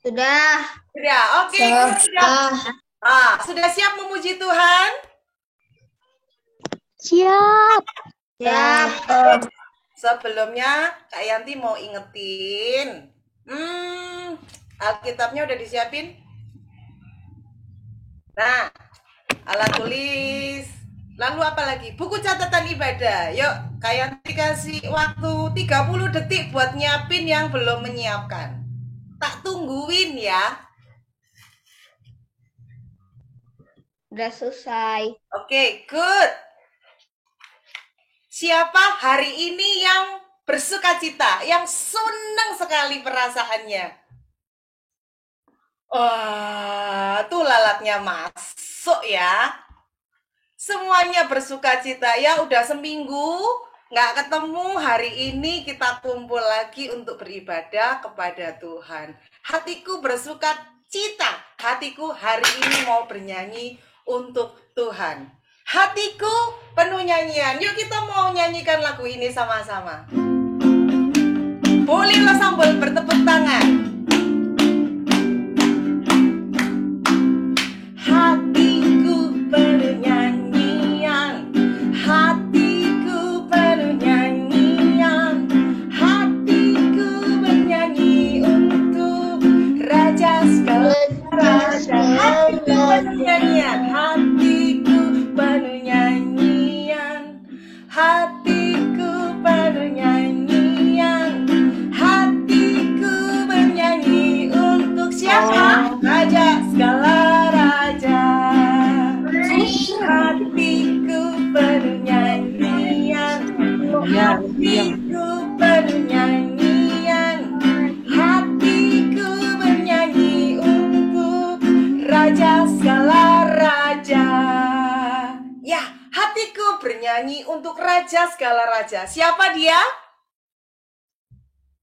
Sudah. Sudah, oke. Sudah siap memuji Tuhan? Siap. Siap. Sebelumnya Kak Yanti mau ingetin. Alkitabnya udah disiapin? Nah, alat tulis. Lalu apa lagi? Buku catatan ibadah. Yuk, Kak Yanti kasih waktu 30 detik buat nyiapin yang belum menyiapkan. Tak tungguin ya. Udah selesai. Oke, good. Siapa hari ini yang bersuka cita, yang senang sekali perasaannya? Wah, tuh lalatnya masuk ya. Semuanya bersuka cita ya, udah seminggu nggak ketemu, hari ini kita kumpul lagi untuk beribadah kepada Tuhan. Hatiku bersuka cita, hatiku hari ini mau bernyanyi untuk Tuhan. Hatiku penuh nyanyian. Yuk kita mau nyanyikan lagu ini sama-sama. Bolehlah sambil bertepuk tangan. Hatiku penuh nyanyian, hatiku penuh nyanyian, hatiku bernyanyi untuk Raja segala raja. Hatiku penuh nyanyian, hatiku penuh nyanyian, hatiku penuh nyanyian, hatiku bernyanyi untuk siapa? Raja segala raja. Hatiku penuh nyanyian, hatiku penuh nyanyian, hatiku bernyanyi untuk Raja segala raja. Ya, hatiku bernyanyi untuk Raja segala raja. Siapa dia?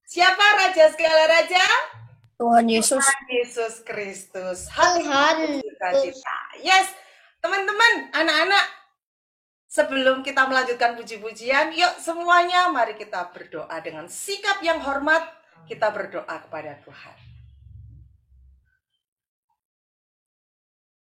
Siapa Raja segala raja? Tuhan Yesus. Tuhan Yesus Kristus. Hatiku bersuka-cita. Yes, teman-teman, anak-anak, sebelum kita melanjutkan puji-pujian, yuk semuanya mari kita berdoa dengan sikap yang hormat. Kita berdoa kepada Tuhan.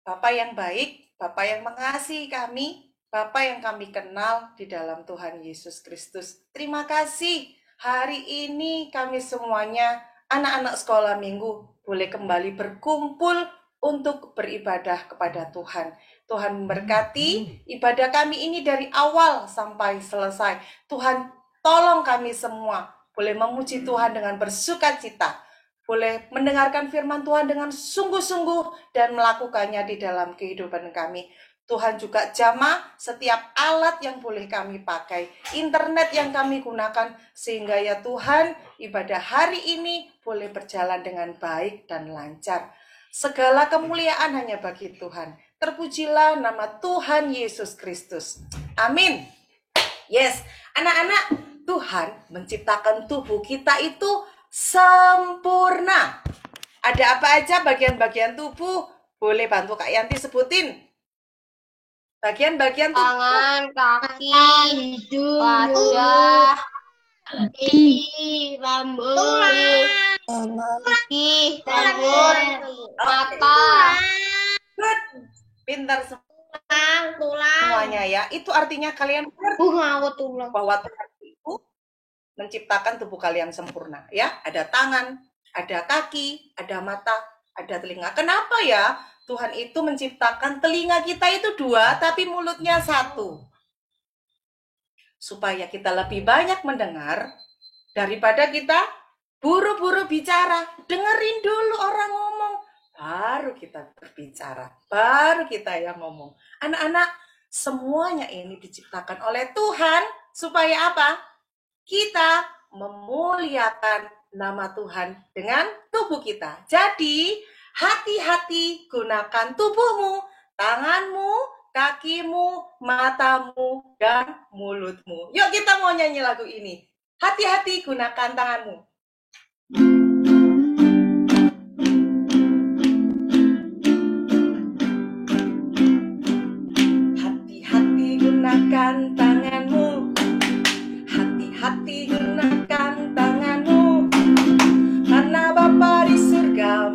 Bapa yang baik, Bapa yang mengasihi kami, Bapa yang kami kenal di dalam Tuhan Yesus Kristus. Terima kasih hari ini kami semuanya anak-anak sekolah minggu boleh kembali berkumpul untuk beribadah kepada Tuhan. Tuhan memberkati ibadah kami ini dari awal sampai selesai. Tuhan tolong kami semua boleh memuji Tuhan dengan bersuka-cita, boleh mendengarkan firman Tuhan dengan sungguh-sungguh dan melakukannya di dalam kehidupan kami. Tuhan juga jamah setiap alat yang boleh kami pakai, internet yang kami gunakan, sehingga ya Tuhan, ibadah hari ini boleh berjalan dengan baik dan lancar. Segala kemuliaan hanya bagi Tuhan. Terpujilah nama Tuhan Yesus Kristus. Amin. Yes, anak-anak, Tuhan menciptakan tubuh kita itu sempurna. Ada apa aja bagian-bagian tubuh? Boleh bantu Kak Yanti sebutin. Bagian-bagian tubuh. Tangan, kaki, hidung, wajah, rambut, kaki, rambut, mata. Good. Pintar Tulang. semuanya ya. Itu artinya kalian Tulang. bahwa Tuhan itu menciptakan tubuh kalian sempurna ya. Ada tangan, ada kaki, ada mata, ada telinga. Kenapa ya Tuhan itu menciptakan telinga kita itu 2 tapi mulutnya 1? Supaya kita lebih banyak mendengar daripada kita buru-buru bicara. Dengerin dulu orang ngomong, baru kita berbicara, baru kita yang ngomong. Anak-anak, semuanya ini diciptakan oleh Tuhan supaya apa? Kita memuliakan nama Tuhan dengan tubuh kita. Jadi, hati-hati gunakan tubuhmu, tanganmu, kakimu, matamu, dan mulutmu. Yuk kita mau nyanyi lagu ini. Hati-hati gunakan tanganmu. Hati-hati gunakan tanganmu. Hati-hati gunakan tanganmu. Karena Bapa di surga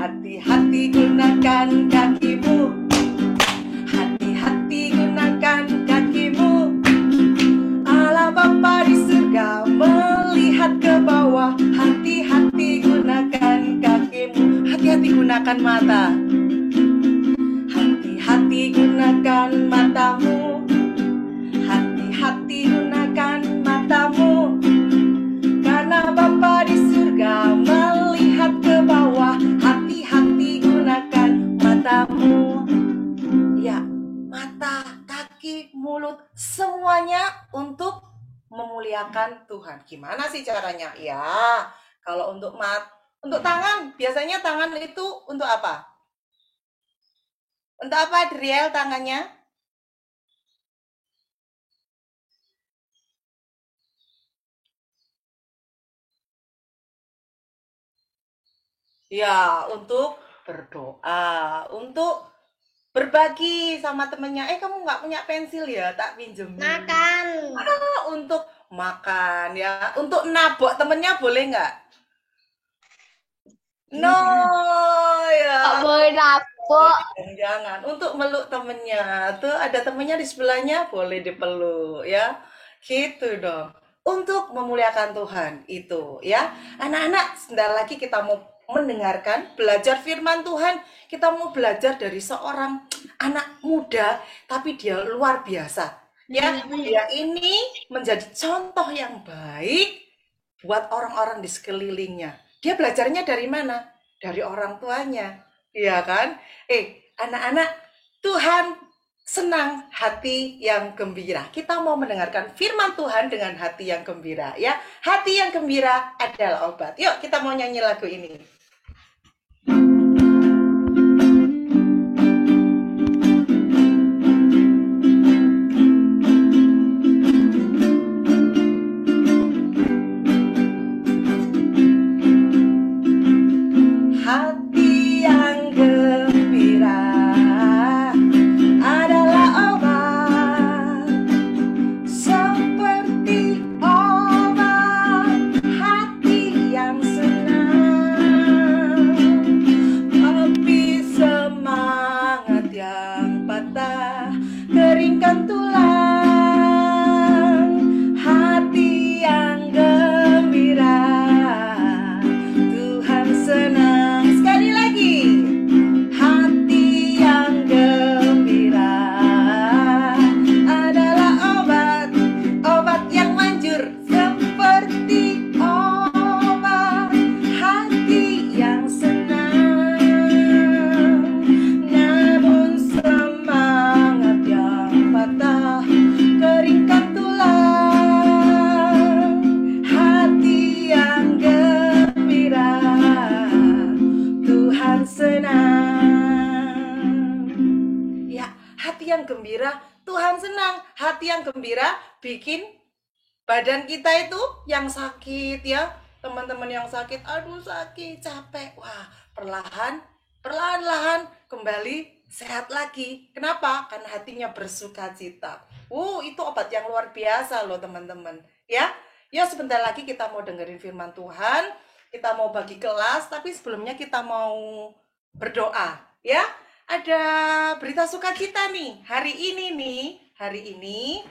Hati-hati gunakan kakimu. Hati-hati gunakan kakimu. Allah Bapa di surga melihat ke bawah. Hati-hati gunakan kakimu. Hati-hati gunakan mata. Hati-hati gunakan matamu. Hati-hati gunakan matamu. Karena Bapa di surga melihat ke bawah. Hati-hati gunakan matamu. Ya, mata, kaki, mulut, semuanya untuk memuliakan Tuhan. Gimana sih caranya? Ya, kalau untuk tangan, biasanya tangan itu untuk apa? Untuk apa, Driel, tangannya? Ya, untuk berdoa, untuk berbagi sama temennya. Kamu nggak punya pensil ya? Tak pinjemin. Makan. Untuk makan ya. Untuk nabok temennya boleh nggak? No, ya. Nggak boleh nabok. Jangan. Untuk meluk temennya. Tuh ada temennya di sebelahnya, boleh dipeluk ya. Gitu dong. Untuk memuliakan Tuhan itu ya. Anak-anak, sebentar lagi kita mau mendengarkan, belajar firman Tuhan. Kita mau belajar dari seorang anak muda, tapi dia luar biasa. Ya, dia ini menjadi contoh yang baik buat orang-orang di sekelilingnya. Dia belajarnya dari mana? Dari orang tuanya. Iya kan? Anak-anak, Tuhan senang hati yang gembira. Kita mau mendengarkan firman Tuhan dengan hati yang gembira ya. Hati yang gembira adalah obat. Yuk kita mau nyanyi lagu ini. Hati yang gembira adalah obat, seperti obat hati yang senang. Api semangat yang patah, keringkan tulang. Hati yang gembira, Tuhan senang. Sekali lagi, hati yang gembira adalah obat yang manjur, seperti obat hati yang senang. Namun semangat yang patah, keringkan tulang. Hati yang gembira, Tuhan senang. Ya, hati yang gembira, Tuhan senang. Hati yang gembira bikin badan kita itu yang sakit ya. Teman-teman yang sakit, aduh sakit, capek. Wah, perlahan-lahan kembali sehat lagi. Kenapa? Karena hatinya bersuka cita. Itu obat yang luar biasa loh teman-teman. Ya, sebentar lagi kita mau dengerin firman Tuhan. Kita mau bagi kelas, tapi sebelumnya kita mau berdoa. Ya, ada berita sukacita nih. Hari ini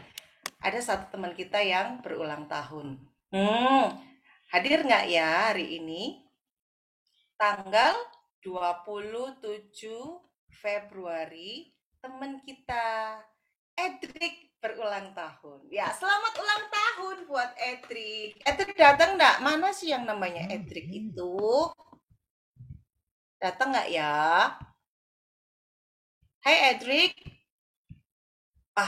ada satu teman kita yang berulang tahun. Hadir nggak ya hari ini? Tanggal 27 Februari, teman kita Edric berulang tahun. Ya, selamat ulang tahun buat Edric. Edric datang nggak? Mana sih yang namanya Edric itu? Datang nggak ya? Hai Edric.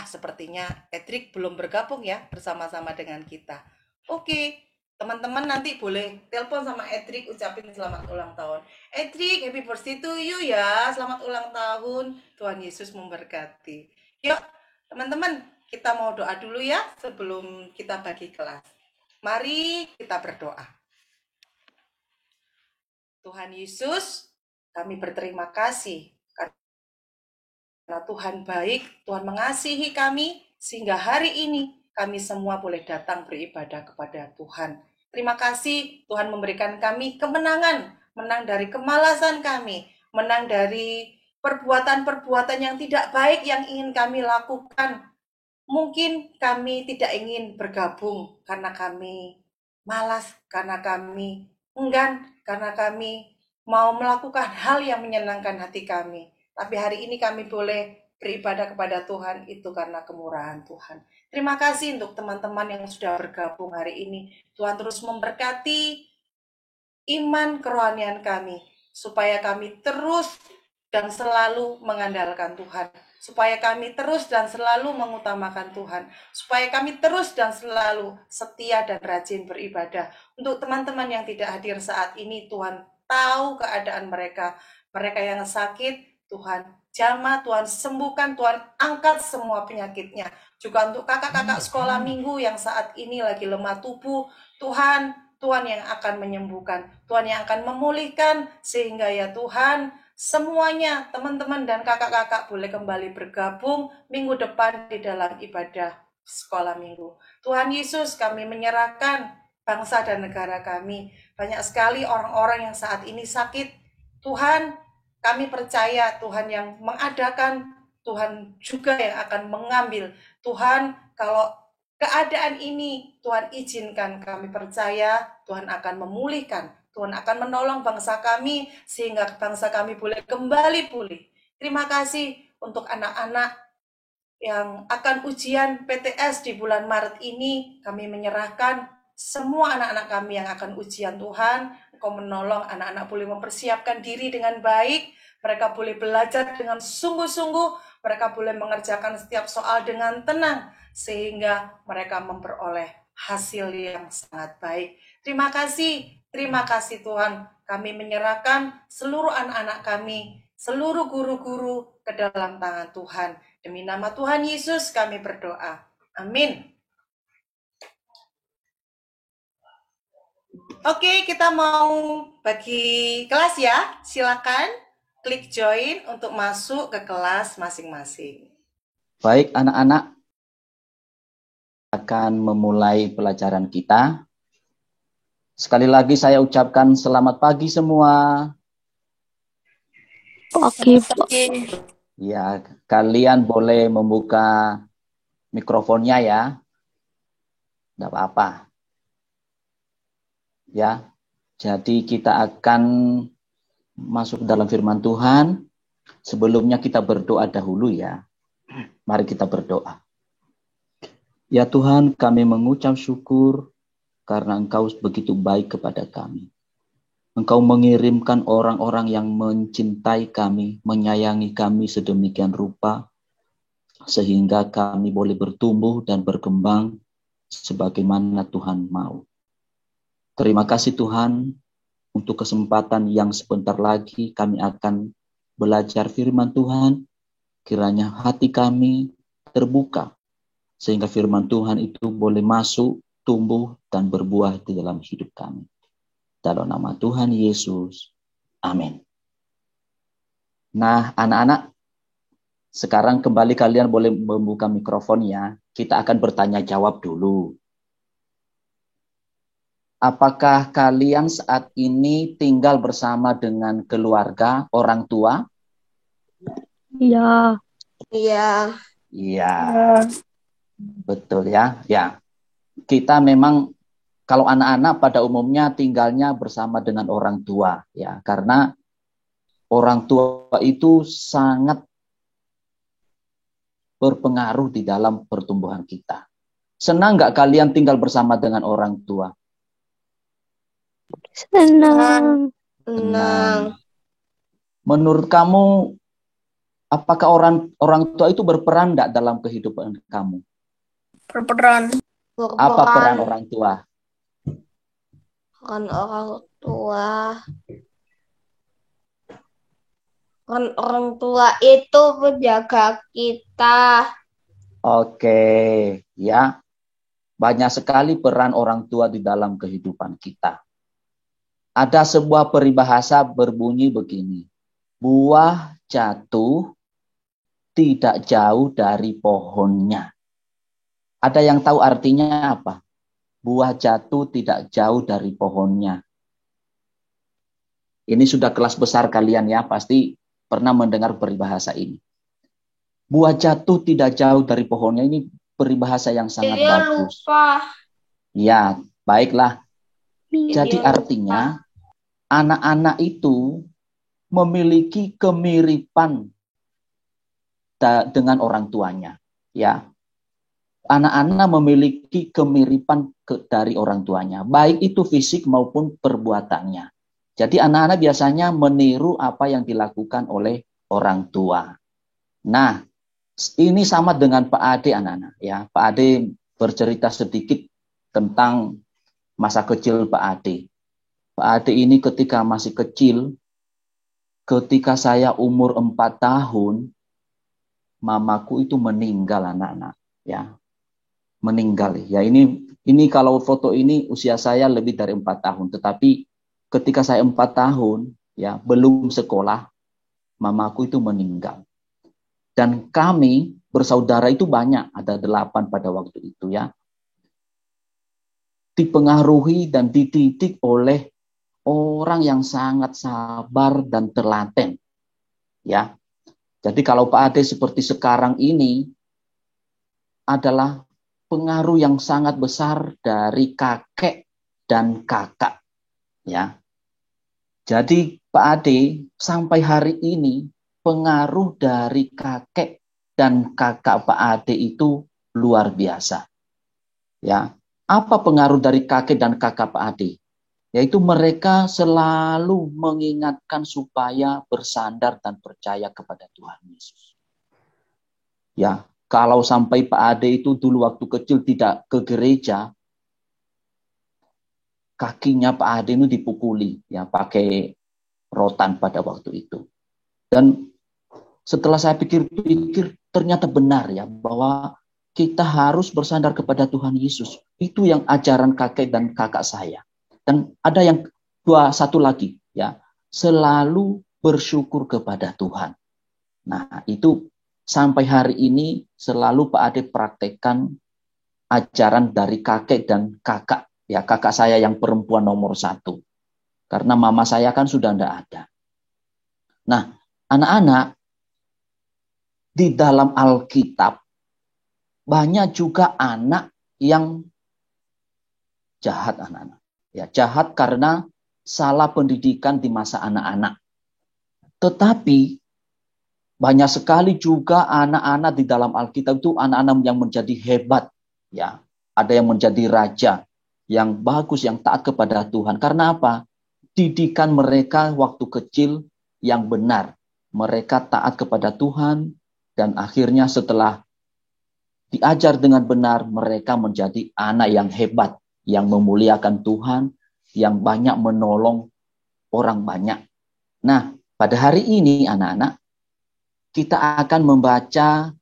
Sepertinya Edric belum bergabung ya bersama-sama dengan kita. Oke, teman-teman nanti boleh telepon sama Edric, ucapin selamat ulang tahun. Edric, happy birthday to you ya. Selamat ulang tahun. Tuhan Yesus memberkati. Yuk, teman-teman, kita mau doa dulu ya sebelum kita bagi kelas. Mari kita berdoa. Tuhan Yesus, kami berterima kasih karena Tuhan baik, Tuhan mengasihi kami, sehingga hari ini kami semua boleh datang beribadah kepada Tuhan. Terima kasih Tuhan memberikan kami kemenangan menang dari kemalasan kami, menang dari perbuatan-perbuatan yang tidak baik yang ingin kami lakukan. Mungkin kami tidak ingin bergabung karena kami malas, karena kami enggan, karena kami mau melakukan hal yang menyenangkan hati kami. Tapi hari ini kami boleh beribadah kepada Tuhan itu karena kemurahan Tuhan. Terima kasih untuk teman-teman yang sudah bergabung hari ini. Tuhan terus memberkati iman kerohanian kami, supaya kami terus dan selalu mengandalkan Tuhan, supaya kami terus dan selalu mengutamakan Tuhan, supaya kami terus dan selalu setia dan rajin beribadah. Untuk teman-teman yang tidak hadir saat ini, Tuhan tahu keadaan mereka, mereka yang sakit, Tuhan jamah, Tuhan sembuhkan, Tuhan angkat semua penyakitnya. Juga untuk kakak-kakak sekolah minggu yang saat ini lagi lemah tubuh, Tuhan yang akan menyembuhkan, Tuhan yang akan memulihkan, sehingga ya Tuhan, semuanya teman-teman dan kakak-kakak boleh kembali bergabung minggu depan di dalam ibadah sekolah minggu. Tuhan Yesus, kami menyerahkan bangsa dan negara kami. Banyak sekali orang-orang yang saat ini sakit. Tuhan, kami percaya Tuhan yang mengadakan, Tuhan juga yang akan mengambil. Tuhan, kalau keadaan ini Tuhan izinkan, kami percaya Tuhan akan memulihkan, Tuhan akan menolong bangsa kami sehingga bangsa kami boleh kembali pulih. Terima kasih untuk anak-anak yang akan ujian PTS di bulan Maret ini. Kami menyerahkan semua anak-anak kami yang akan ujian. Tuhan, Engkau menolong anak-anak boleh mempersiapkan diri dengan baik, mereka boleh belajar dengan sungguh-sungguh, mereka boleh mengerjakan setiap soal dengan tenang, sehingga mereka memperoleh hasil yang sangat baik. Terima kasih Tuhan. Kami menyerahkan seluruh anak-anak kami, seluruh guru-guru ke dalam tangan Tuhan. Demi nama Tuhan Yesus kami berdoa. Amin. Oke, kita mau bagi kelas ya. Silakan klik join untuk masuk ke kelas masing-masing. Baik, anak-anak, akan memulai pelajaran kita. Sekali lagi saya ucapkan selamat pagi semua. Pagi. Ya, kalian boleh membuka mikrofonnya ya. Tidak apa-apa. Ya, jadi kita akan masuk dalam firman Tuhan. Sebelumnya kita berdoa dahulu ya. Mari kita berdoa. Ya Tuhan, kami mengucap syukur karena Engkau begitu baik kepada kami. Engkau mengirimkan orang-orang yang mencintai kami, menyayangi kami sedemikian rupa, sehingga kami boleh bertumbuh dan berkembang sebagaimana Tuhan mau. Terima kasih Tuhan untuk kesempatan yang sebentar lagi kami akan belajar firman Tuhan. Kiranya hati kami terbuka, sehingga firman Tuhan itu boleh masuk, tumbuh, dan berbuah di dalam hidup kami. Dalam nama Tuhan Yesus. Amin. Nah, anak-anak, sekarang kembali kalian boleh membuka mikrofon ya. Kita akan bertanya jawab dulu. Apakah kalian saat ini tinggal bersama dengan keluarga, orang tua? Iya. Iya. Iya. Betul ya. Ya. Kita memang kalau anak-anak pada umumnya tinggalnya bersama dengan orang tua ya, karena orang tua itu sangat berpengaruh di dalam pertumbuhan kita. Senang nggak kalian tinggal bersama dengan orang tua? Senang. Senang. Menurut kamu, apakah orang tua itu berperan nggak dalam kehidupan kamu? Berperan. Apa peran orang tua? Kan orang tua. Kan orang tua itu menjaga kita. Oke, ya. Banyak sekali peran orang tua di dalam kehidupan kita. Ada sebuah peribahasa berbunyi begini. Buah jatuh tidak jauh dari pohonnya. Ada yang tahu artinya apa? Buah jatuh tidak jauh dari pohonnya. Ini sudah kelas besar kalian ya, pasti pernah mendengar peribahasa ini. Buah jatuh tidak jauh dari pohonnya, ini peribahasa yang sangat Dia bagus. lupa. Ya, baiklah. Jadi Dia artinya anak-anak itu memiliki kemiripan dengan orang tuanya. Ya, anak-anak memiliki kemiripan dari orang tuanya, baik itu fisik maupun perbuatannya. Jadi anak-anak biasanya meniru apa yang dilakukan oleh orang tua. Nah, ini sama dengan Pak Ade anak-anak. Ya, Pak Ade bercerita sedikit tentang masa kecil Pak Ade. Pak Ade ini ketika masih kecil, ketika saya umur 4 tahun, mamaku itu meninggal anak-anak. Ya, meninggal. Ya, ini kalau foto ini usia saya lebih dari 4 tahun. Tetapi ketika saya 4 tahun, ya belum sekolah, mamaku itu meninggal. Dan kami bersaudara itu banyak, ada 8 pada waktu itu ya. Dipengaruhi dan dididik oleh orang yang sangat sabar dan telaten. Ya. Jadi kalau Pak Ade seperti sekarang ini adalah pengaruh yang sangat besar dari kakek dan kakak. Ya. Jadi Pak Ade sampai hari ini pengaruh dari kakek dan kakak Pak Ade itu luar biasa. Ya, apa pengaruh dari kakek dan kakak Pak Ade? Yaitu mereka selalu mengingatkan supaya bersandar dan percaya kepada Tuhan Yesus. Ya, kalau sampai Pak Ade itu dulu waktu kecil tidak ke gereja, kakinya Pak Ade itu dipukuli, ya pakai rotan pada waktu itu. Dan setelah saya pikir-pikir, ternyata benar ya, bahwa kita harus bersandar kepada Tuhan Yesus. Itu yang ajaran kakek dan kakak saya. Dan ada yang satu lagi, ya, selalu bersyukur kepada Tuhan. Nah, itu sampai hari ini selalu Pak Ade praktekkan ajaran dari kakek dan kakak. Ya, kakak saya yang perempuan nomor 1. Karena mama saya kan sudah tidak ada. Nah, anak-anak, di dalam Alkitab banyak juga anak yang jahat anak-anak. Ya, jahat karena salah pendidikan di masa anak-anak. Tetapi banyak sekali juga anak-anak di dalam Alkitab itu anak-anak yang menjadi hebat. Ya, ada yang menjadi raja, yang bagus, yang taat kepada Tuhan. Karena apa? Didikan mereka waktu kecil yang benar. Mereka taat kepada Tuhan. Dan akhirnya setelah diajar dengan benar, mereka menjadi anak yang hebat, yang memuliakan Tuhan, yang banyak menolong orang banyak. Nah, pada hari ini anak-anak, kita akan membaca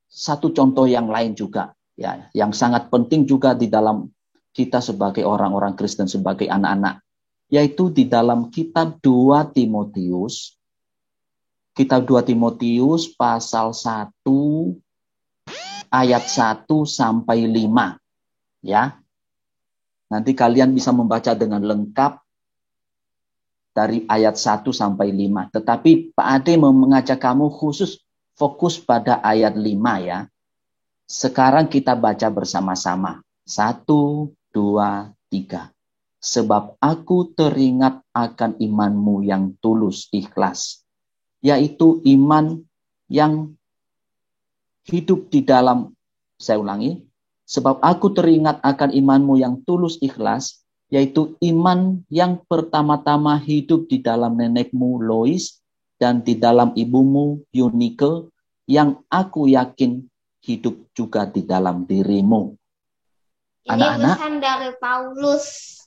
satu contoh yang lain juga, ya, yang sangat penting juga di dalam kita sebagai orang-orang Kristen, sebagai anak-anak, yaitu di dalam kitab 2 Timotius. Kitab 2 Timotius pasal 1 ayat 1 sampai 5. Ya. Nanti kalian bisa membaca dengan lengkap dari ayat 1 sampai 5. Tetapi Pak Ade mengajak kamu khusus fokus pada ayat 5 ya. Sekarang kita baca bersama-sama. 1, 2, 3. Sebab aku teringat akan imanmu yang tulus ikhlas, yaitu iman yang hidup di dalam, saya ulangi, sebab aku teringat akan imanmu yang tulus ikhlas, yaitu iman yang pertama-tama hidup di dalam nenekmu Lois dan di dalam ibumu Eunike, yang aku yakin hidup juga di dalam dirimu. Ini pesan dari Paulus.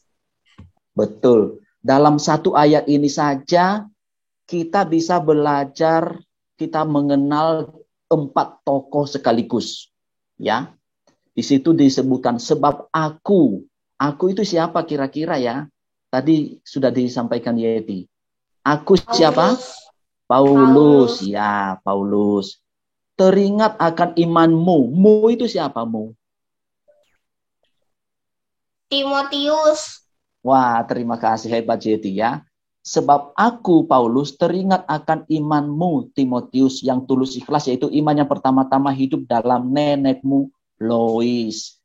Betul. Dalam satu ayat ini saja kita bisa belajar, kita mengenal 4 tokoh sekaligus. Ya. Di situ disebutkan sebab aku. Aku itu siapa kira-kira ya? Tadi sudah disampaikan Yeti. Aku siapa? Paulus. Ya, Paulus. Teringat akan imanmu. Mu itu siapa mu? Timotius. Wah, terima kasih, hebat Yeti ya. Sebab aku, Paulus, teringat akan imanmu, Timotius, yang tulus ikhlas, yaitu iman yang pertama-tama hidup dalam nenekmu, Lois,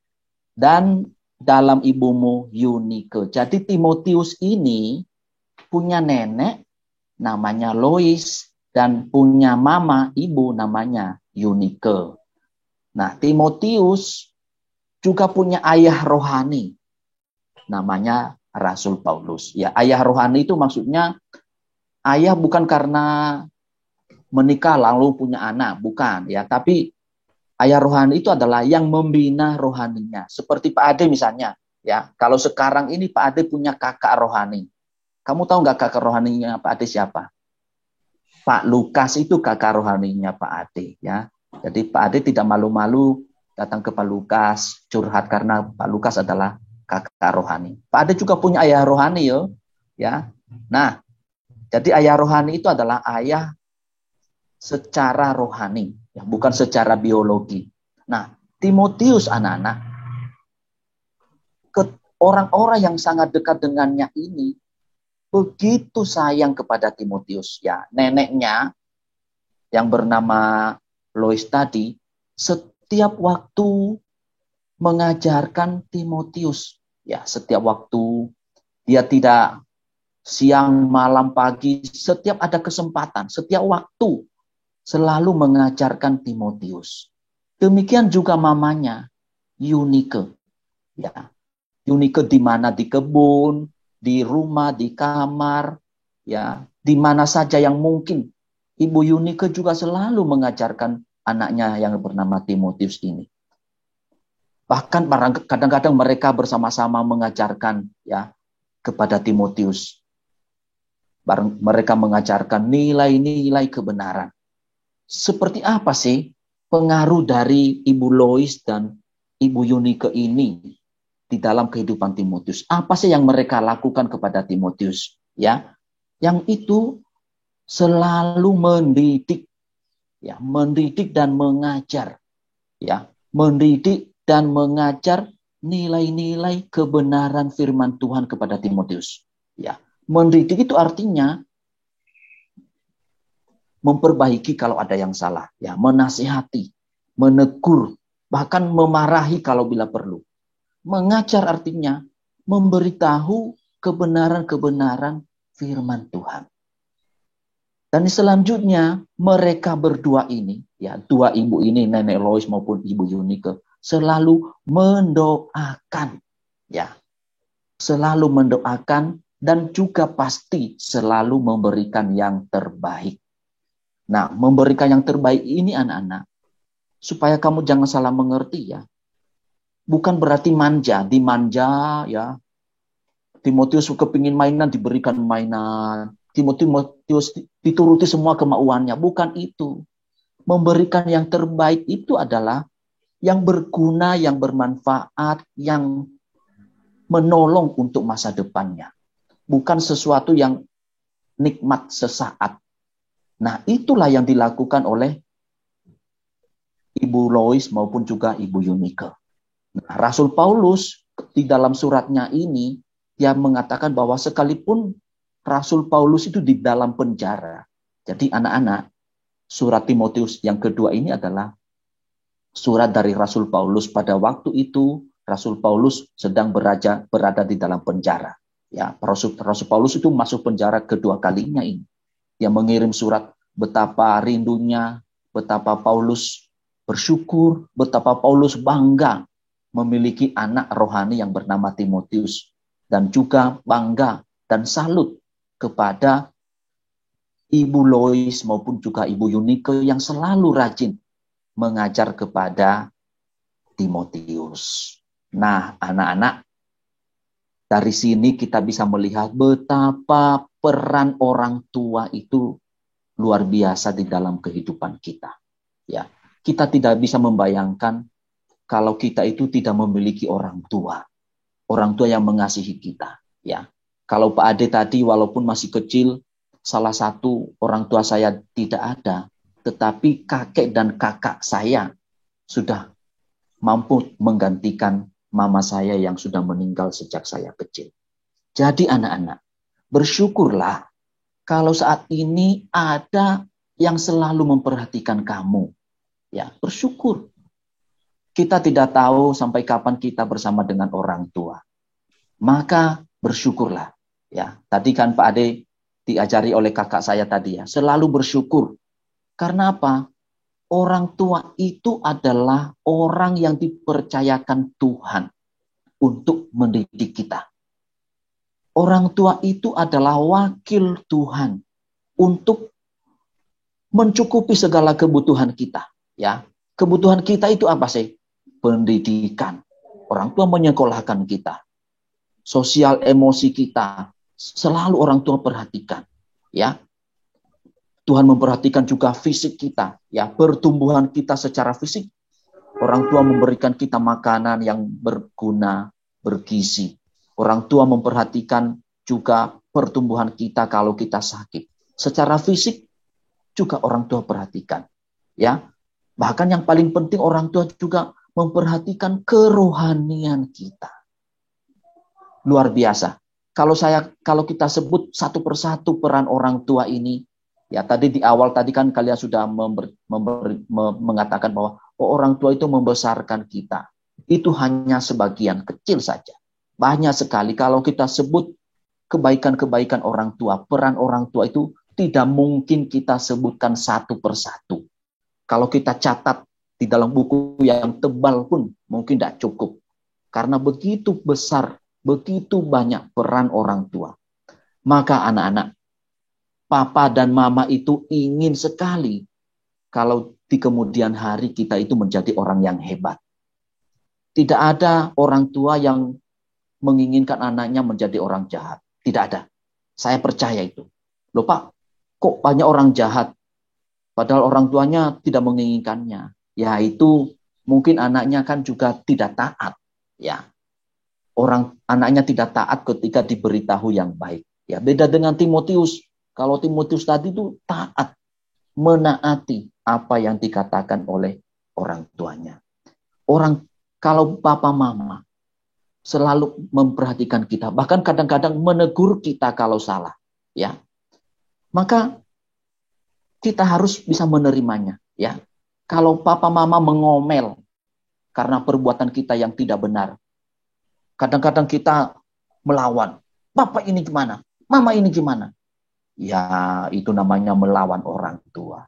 dan dalam ibumu, Eunike. Jadi Timotius ini punya nenek namanya Lois, dan punya mama, ibu namanya Eunike. Nah, Timotius juga punya ayah rohani, namanya Rasul Paulus. Ya, ayah rohani itu maksudnya ayah bukan karena menikah lalu punya anak, bukan ya. Tapi ayah rohani itu adalah yang membina rohaninya. Seperti Pak Ade misalnya, ya. Kalau sekarang ini Pak Ade punya kakak rohani. Kamu tahu nggak kakak rohaninya Pak Ade siapa? Pak Lukas itu kakak rohaninya Pak Ade, ya. Jadi Pak Ade tidak malu-malu datang ke Pak Lukas curhat karena Pak Lukas adalah kakak rohani. Pak Ade juga punya ayah rohani ya. Nah, jadi ayah rohani itu adalah ayah secara rohani, ya, bukan secara biologi. Nah, Timotius anak-anak, orang-orang yang sangat dekat dengannya ini begitu sayang kepada Timotius, ya. Neneknya yang bernama Lois tadi setiap waktu mengajarkan Timotius, ya, setiap waktu. Dia tidak siang, malam, pagi, setiap ada kesempatan, setiap waktu selalu mengajarkan Timotius. Demikian juga mamanya, Eunike. Ya, Eunike di mana, di kebun, di rumah, di kamar, ya, di mana saja yang mungkin. Ibu Eunike juga selalu mengajarkan anaknya yang bernama Timotius ini. Bahkan kadang-kadang mereka bersama-sama mengajarkan, ya, kepada Timotius. Mereka mengajarkan nilai-nilai kebenaran. Seperti apa sih pengaruh dari Ibu Lois dan Ibu Eunike ini di dalam kehidupan Timotius? Apa sih yang mereka lakukan kepada Timotius? Ya, yang itu selalu mendidik, ya, mendidik dan mengajar, ya, mendidik dan mengajar nilai-nilai kebenaran firman Tuhan kepada Timotius. Ya, mendidik itu artinya memperbaiki kalau ada yang salah, ya, menasihati, menegur, bahkan memarahi kalau bila perlu. Mengajar artinya memberitahu kebenaran-kebenaran firman Tuhan. Dan selanjutnya mereka berdua ini, ya, dua ibu ini, Nenek Lois maupun Ibu Eunike, selalu mendoakan, ya, selalu mendoakan dan juga pasti selalu memberikan yang terbaik. Nah, memberikan yang terbaik ini anak-anak, supaya kamu jangan salah mengerti, ya. Bukan berarti manja, dimanja, ya. Timotius kepingin mainan, diberikan mainan. Timotius dituruti semua kemauannya. Bukan itu. Memberikan yang terbaik itu adalah yang berguna, yang bermanfaat, yang menolong untuk masa depannya. Bukan sesuatu yang nikmat sesaat. Nah, itulah yang dilakukan oleh Ibu Lois maupun juga Ibu Eunike. Nah, Rasul Paulus di dalam suratnya ini, dia mengatakan bahwa sekalipun Rasul Paulus itu di dalam penjara. Jadi anak-anak, surat Timotius yang kedua ini adalah surat dari Rasul Paulus. Pada waktu itu, Rasul Paulus sedang berada di dalam penjara. Ya, Rasul Paulus itu masuk penjara kedua kalinya ini. Dia mengirim surat betapa rindunya, betapa Paulus bersyukur, betapa Paulus bangga memiliki anak rohani yang bernama Timotius. Dan juga bangga dan salut kepada Ibu Lois maupun juga Ibu Eunike yang selalu rajin mengajar kepada Timotius. Nah, anak-anak, dari sini kita bisa melihat betapa peran orang tua itu luar biasa di dalam kehidupan kita. Ya, kita tidak bisa membayangkan kalau kita itu tidak memiliki orang tua yang mengasihi kita. Ya, kalau Pak Ade tadi walaupun masih kecil, salah satu orang tua saya tidak ada, tetapi kakek dan kakak saya sudah mampu menggantikan mama saya yang sudah meninggal sejak saya kecil. Jadi anak-anak, Bersyukurlah kalau saat ini ada yang selalu memperhatikan kamu. Ya, bersyukur. Kita tidak tahu sampai kapan kita bersama dengan orang tua. Maka bersyukurlah. Ya, tadi kan Pak Ade diajari oleh kakak saya tadi ya, selalu bersyukur. Karena apa? Orang tua itu adalah orang yang dipercayakan Tuhan untuk mendidik kita. Orang tua itu adalah wakil Tuhan untuk mencukupi segala kebutuhan kita. Ya, kebutuhan kita itu apa sih? Pendidikan. Orang tua menyekolahkan kita. Sosial emosi kita selalu orang tua perhatikan. Ya, Tuhan memperhatikan juga fisik kita. Ya, pertumbuhan kita secara fisik. Orang tua memberikan kita makanan yang berguna, bergizi. Orang tua memperhatikan juga pertumbuhan kita kalau kita sakit. Secara fisik juga orang tua perhatikan. Ya, bahkan yang paling penting orang tua juga memperhatikan kerohanian kita. Luar biasa. Kalau kita sebut satu persatu peran orang tua ini, ya tadi di awal tadi kan kalian sudah mengatakan bahwa orang tua itu membesarkan kita. Itu hanya sebagian kecil saja. Banyak sekali kalau kita sebut kebaikan-kebaikan orang tua, peran orang tua itu tidak mungkin kita sebutkan satu persatu. Kalau kita catat di dalam buku yang tebal pun mungkin tidak cukup. Karena begitu besar, begitu banyak peran orang tua. Maka anak-anak, papa dan mama itu ingin sekali kalau di kemudian hari kita itu menjadi orang yang hebat. Tidak ada orang tua yang menginginkan anaknya menjadi orang jahat. Tidak ada. Saya percaya itu. Loh Pak, kok banyak orang jahat? Padahal orang tuanya tidak menginginkannya. Ya itu mungkin anaknya kan juga tidak taat. Ya, anaknya tidak taat ketika diberitahu yang baik. Ya, beda dengan Timotius. Kalau Timotius tadi itu taat, menaati apa yang dikatakan oleh orang tuanya. Kalau papa mama selalu memperhatikan kita, bahkan kadang-kadang menegur kita kalau salah, ya. Maka kita harus bisa menerimanya, ya. Kalau papa mama mengomel karena perbuatan kita yang tidak benar, kadang-kadang kita melawan. Bapak ini gimana? Mama ini gimana? Ya, itu namanya melawan orang tua.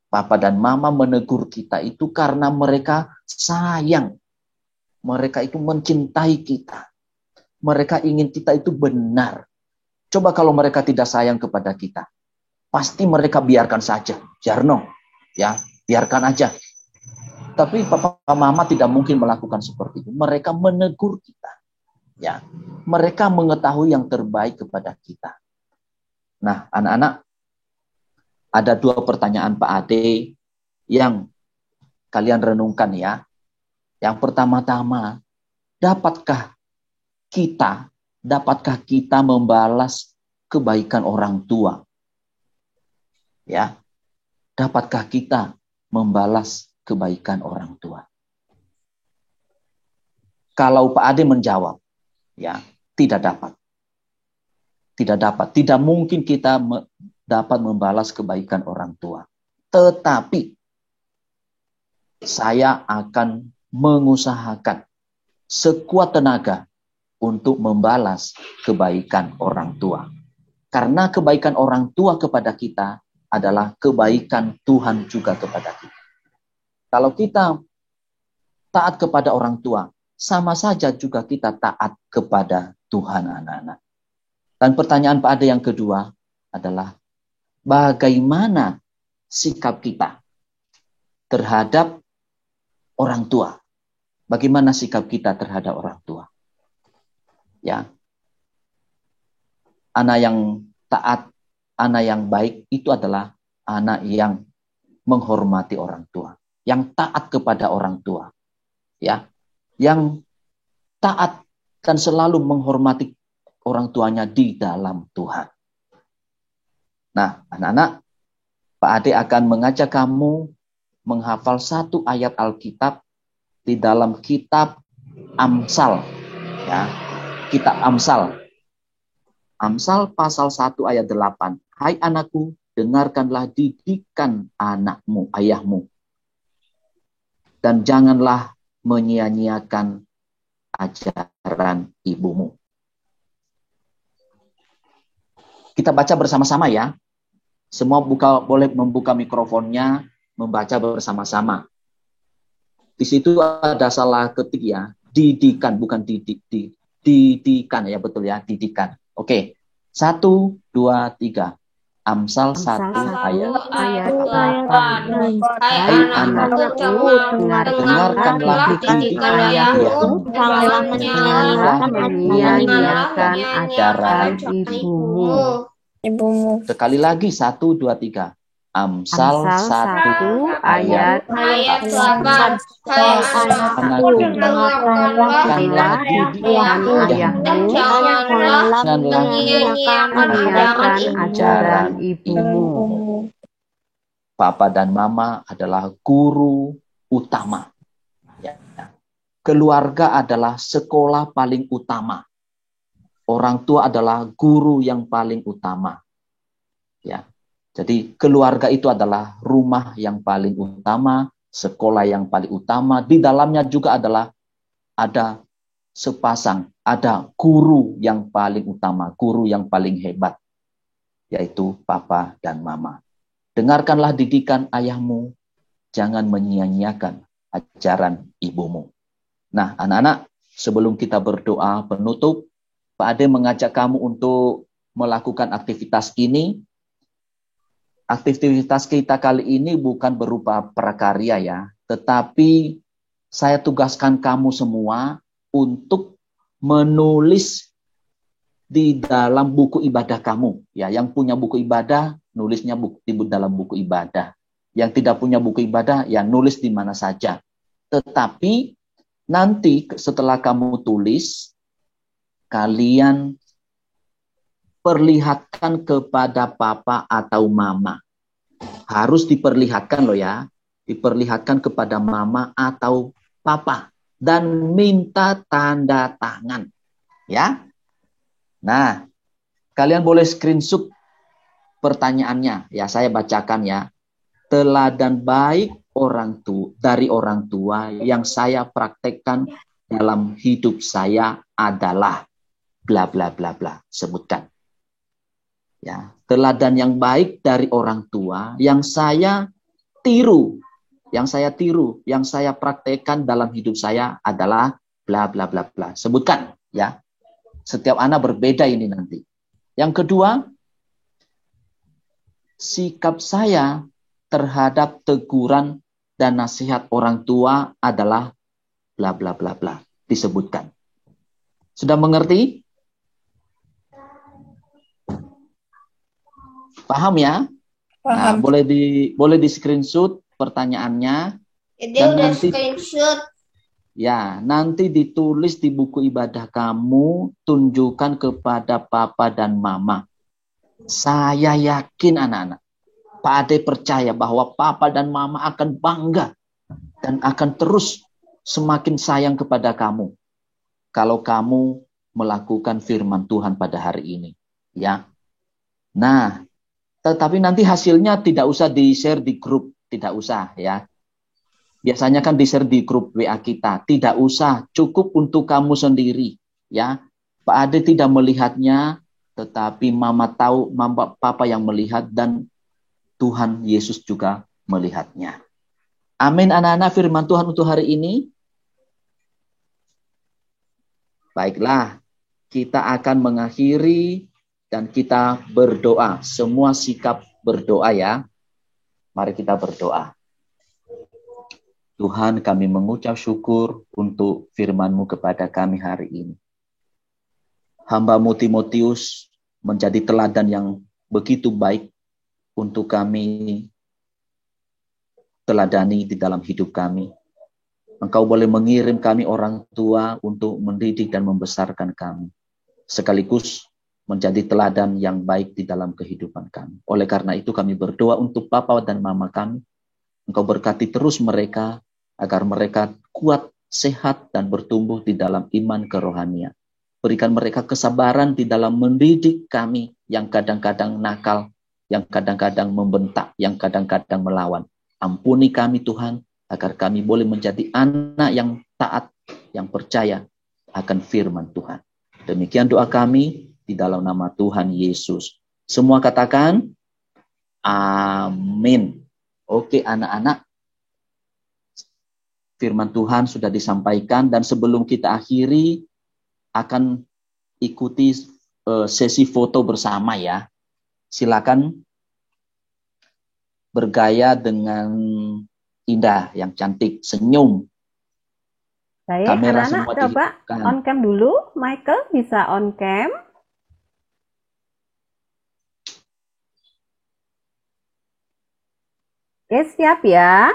Papa dan mama menegur kita itu karena mereka sayang. Mereka itu mencintai kita. Mereka ingin kita itu benar. Coba kalau mereka tidak sayang kepada kita, pasti mereka biarkan saja. Jarno, ya, biarkan aja. Tapi papa mama tidak mungkin melakukan seperti itu. Mereka menegur kita. Ya, mereka mengetahui yang terbaik kepada kita. Nah, anak-anak, ada 2 pertanyaan Pak Ade yang kalian renungkan ya. Yang pertama-tama, dapatkah kita membalas kebaikan orang tua? Ya. Dapatkah kita membalas kebaikan orang tua? Kalau Pak Ade menjawab, ya, tidak dapat. Tidak dapat. Tidak mungkin kita dapat membalas kebaikan orang tua. Tetapi saya akan mengusahakan sekuat tenaga untuk membalas kebaikan orang tua. Karena kebaikan orang tua kepada kita adalah kebaikan Tuhan juga kepada kita. Kalau kita taat kepada orang tua, sama saja juga kita taat kepada Tuhan, anak-anak. Dan pertanyaan Pak Ade yang kedua adalah, bagaimana sikap kita terhadap orang tua? Bagaimana sikap kita terhadap orang tua? Ya, anak yang taat, anak yang baik itu adalah anak yang menghormati orang tua, yang taat kepada orang tua, ya, yang taat dan selalu menghormati orang tuanya di dalam Tuhan. Nah, anak-anak, Pak Ade akan mengajak kamu menghafal 1 ayat Alkitab di dalam kitab Amsal, ya, kitab Amsal. Amsal pasal 1 ayat 8. Hai anakku, dengarkanlah didikan anakmu, ayahmu. Dan janganlah menyia-nyiakan ajaran ibumu. Kita baca bersama-sama ya. Semua boleh membuka mikrofonnya, membaca bersama-sama. Di situ ada salah ketik ya. Didikan, bukan didikan ya, betul ya, didikan. Oke. 1, 2, 3. Amsal 1 ayat 8. Hai anakku, dengarkanlah didikan ayahmu, janganlah menyia-nyiakan ajaran ibumu. Sekali lagi 1, 2, 3. Amsal 1 ayat 8. Hai anakku, dengarkanlah didikan ayahmu, janganlah menyia-nyiakan ajaran ibumu. Papa dan mama adalah guru utama. Ya. Keluarga adalah sekolah paling utama. Orang tua adalah guru yang paling utama. Ya. Jadi keluarga itu adalah rumah yang paling utama, sekolah yang paling utama. Di dalamnya juga adalah ada sepasang, ada guru yang paling utama, guru yang paling hebat, yaitu papa dan mama. Dengarkanlah didikan ayahmu, jangan menyia-nyiakan ajaran ibumu. Nah, anak-anak, sebelum kita berdoa penutup, Pak Ade mengajak kamu untuk melakukan aktivitas ini. Aktivitas kita kali ini bukan berupa prakarya ya, tetapi saya tugaskan kamu semua untuk menulis di dalam buku ibadah kamu. Ya, yang punya buku ibadah, nulisnya di dalam buku ibadah. Yang tidak punya buku ibadah, ya nulis di mana saja. Tetapi nanti setelah kamu tulis, kalian perlihatkan kepada papa atau mama. Harus diperlihatkan loh ya. Diperlihatkan kepada mama atau papa. Dan minta tanda tangan. Ya. Nah, kalian boleh screenshot pertanyaannya. Ya, saya bacakan ya. Teladan baik dari orang tua yang saya praktekkan dalam hidup saya adalah bla bla bla bla. Sebutkan. Ya, teladan yang baik dari orang tua yang saya tiru, yang saya praktekkan dalam hidup saya adalah bla bla bla bla. Sebutkan ya. Setiap anak berbeda ini nanti. Yang kedua, sikap saya terhadap teguran dan nasihat orang tua adalah bla bla bla bla. Disebutkan. Sudah mengerti? Paham ya? Nah, Paham. boleh di screenshot pertanyaannya. Dia udah screenshot. Ya, nanti ditulis di buku ibadah kamu, tunjukkan kepada papa dan mama. Saya yakin anak-anak, Pak Ade percaya bahwa papa dan mama akan bangga dan akan terus semakin sayang kepada kamu kalau kamu melakukan firman Tuhan pada hari ini. Ya. Nah, tetapi nanti hasilnya tidak usah di-share di grup, tidak usah ya. Biasanya kan di-share di grup WA kita, tidak usah, cukup untuk kamu sendiri ya. Pak Ade tidak melihatnya, tetapi mama tahu, papa yang melihat dan Tuhan Yesus juga melihatnya. Amin anak-anak, firman Tuhan untuk hari ini. Baiklah, kita akan mengakhiri dan kita berdoa. Semua sikap berdoa ya. Mari kita berdoa. Tuhan, kami mengucap syukur untuk firman-Mu kepada kami hari ini. Hamba-Mu Timotius menjadi teladan yang begitu baik untuk kami teladani di dalam hidup kami. Engkau boleh mengirim kami orang tua untuk mendidik dan membesarkan kami. Sekaligus menjadi teladan yang baik di dalam kehidupan kami. Oleh karena itu kami berdoa untuk papa dan mama kami. Engkau berkati terus mereka agar mereka kuat, sehat, dan bertumbuh di dalam iman kerohanian. Berikan mereka kesabaran di dalam mendidik kami yang kadang-kadang nakal, yang kadang-kadang membentak, yang kadang-kadang melawan. Ampuni kami Tuhan, agar kami boleh menjadi anak yang taat, yang percaya akan firman Tuhan. Demikian doa kami di dalam nama Tuhan Yesus. Semua katakan, amin. Oke anak-anak, firman Tuhan sudah disampaikan, dan sebelum kita akhiri, akan ikuti sesi foto bersama ya. Silakan bergaya dengan indah, yang cantik, senyum. Baik, Kamera anak-anak semua coba dihidupkan. on cam dulu. Michael bisa on cam. Oke, siap ya.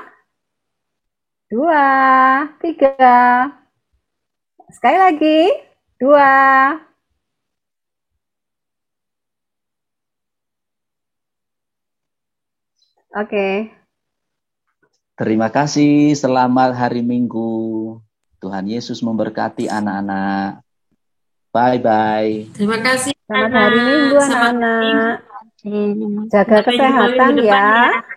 2, 3. Sekali lagi. 2. Oke. Terima kasih, selamat hari Minggu. Tuhan Yesus memberkati anak-anak. Bye-bye. Terima kasih. Selamat hari Minggu Selamat anak-anak. minggu. Jaga Sampai jumpa minggu kesehatan depan ya. ya.